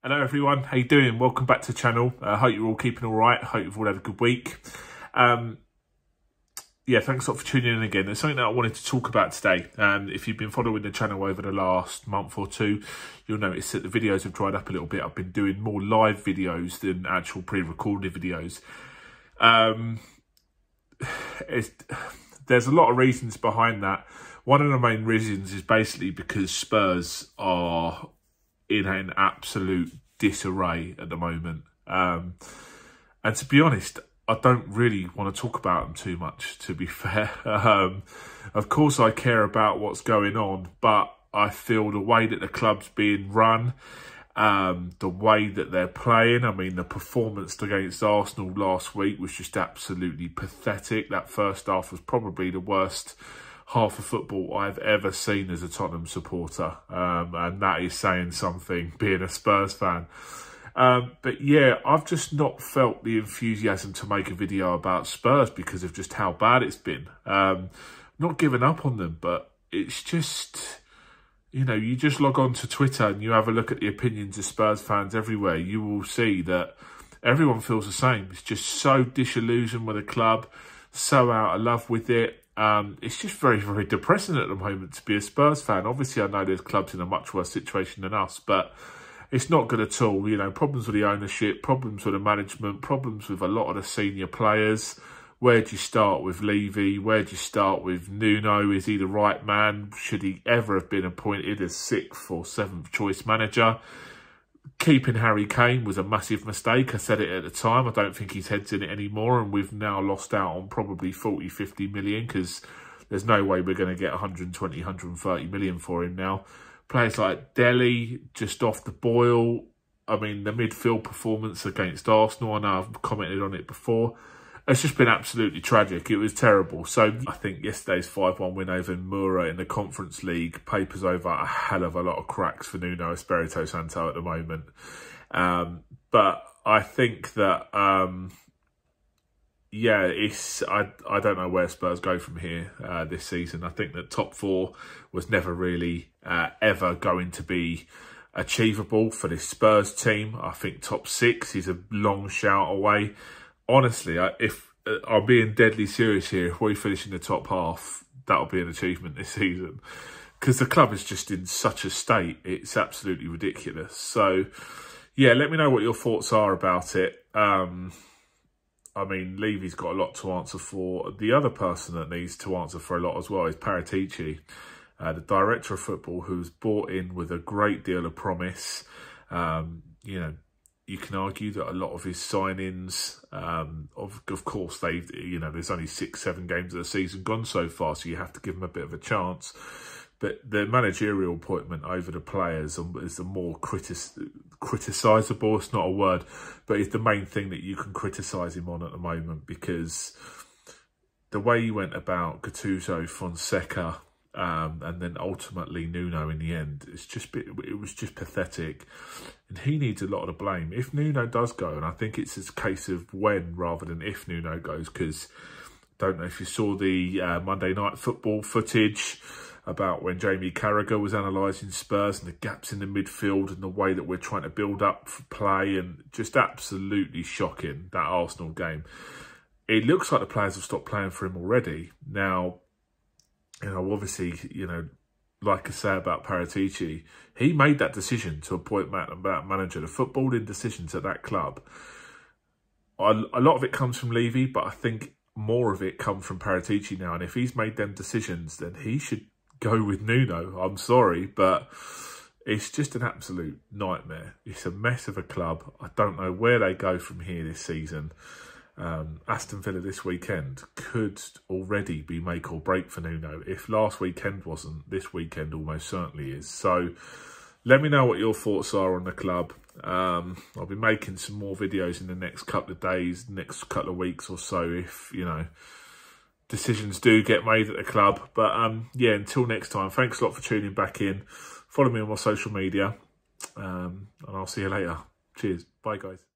Hello everyone, how you doing? Welcome back to the channel. I hope you're all keeping all right. Hope you've all had a good week. Yeah, thanks a lot for tuning in again. There's something that I wanted to talk about today. If you've been following the channel over the last month or two, you'll notice that the videos have dried up a little bit. I've been doing more live videos than actual pre-recorded videos. There's a lot of reasons behind that. One of the main reasons is basically because Spurs are in an absolute disarray at the moment. And to be honest, I don't really want to talk about them too much, to be fair. Of course, I care about what's going on, but I feel the way that the club's being run, the way that they're playing, I mean, the performance against Arsenal last week was just absolutely pathetic. That first half was probably the worst half of football I've ever seen as a Tottenham supporter. And that is saying something, being a Spurs fan. But yeah, I've just not felt the enthusiasm to make a video about Spurs because of just how bad it's been. Not giving up on them, but it's just, you know, you just log on to Twitter and you have a look at the opinions of Spurs fans everywhere. You will see that everyone feels the same. It's just so disillusioned with the club, so out of love with it. It's just very, very depressing at the moment to be a Spurs fan. Obviously, I know there's clubs in a much worse situation than us, but it's not good at all. You know, problems with the ownership, problems with the management, problems with a lot of the senior players. Where do you start with Levy? Where do you start with Nuno? Is he the right man? Should he ever have been appointed as 6th or 7th choice manager? Keeping Harry Kane was a massive mistake. I said it at the time. I don't think his head's in it anymore. And we've now lost out on probably 40, 50 million because there's no way we're going to get 120, 130 million for him now. Players like Dele, just off the boil. I mean, the midfield performance against Arsenal, I know I've commented on it before. It's just been absolutely tragic. It was terrible. So I think yesterday's 5-1 win over Mura in the Conference League papers over a hell of a lot of cracks for Nuno Espirito Santo at the moment. But I think that, yeah, I don't know where Spurs go from here this season. I think that top 4 was never really ever going to be achievable for this Spurs team. I think top 6 is a long shout away. Honestly, if I'm being deadly serious here, if we finish in the top half, that'll be an achievement this season. Because the club is just in such a state, it's absolutely ridiculous. So, yeah, let me know what your thoughts are about it. I mean, Levy's got a lot to answer for. The other person that needs to answer for a lot as well is Paratici, the director of football, who's bought in with a great deal of promise. You know, you can argue that a lot of his signings, of course, there's only 6-7 games of the season gone so far, so you have to give him a bit of a chance. But the managerial appointment over the players is the more criticisable. It's not a word, but it's the main thing that you can criticise him on at the moment, because the way he went about Gattuso, Fonseca, and then ultimately Nuno in the end, it was just pathetic, and he needs a lot of the blame if Nuno does go. And I think it's a case of when rather than if Nuno goes, because I don't know if you saw the Monday Night Football footage about when Jamie Carragher was analysing Spurs and the gaps in the midfield and the way that we're trying to build up for play, and just absolutely shocking, that Arsenal game. It looks like the players have stopped playing for him already. Now, you know, obviously, you know, like I say about Paratici, he made that decision to appoint that manager. The footballing decisions at that club, a lot of it comes from Levy, but I think more of it comes from Paratici now. And if he's made them decisions, then he should go with Nuno. I'm sorry, but it's just an absolute nightmare. It's a mess of a club. I don't know where they go from here this season. Aston Villa this weekend could already be make or break for Nuno. If last weekend wasn't, this weekend almost certainly is. So let me know what your thoughts are on the club. I'll be making some more videos in the next couple of days, next couple of weeks or so, if, you know, decisions do get made at the club. But yeah, until next time, thanks a lot for tuning back in. Follow me on my social media, and I'll see you later. Cheers. Bye, guys.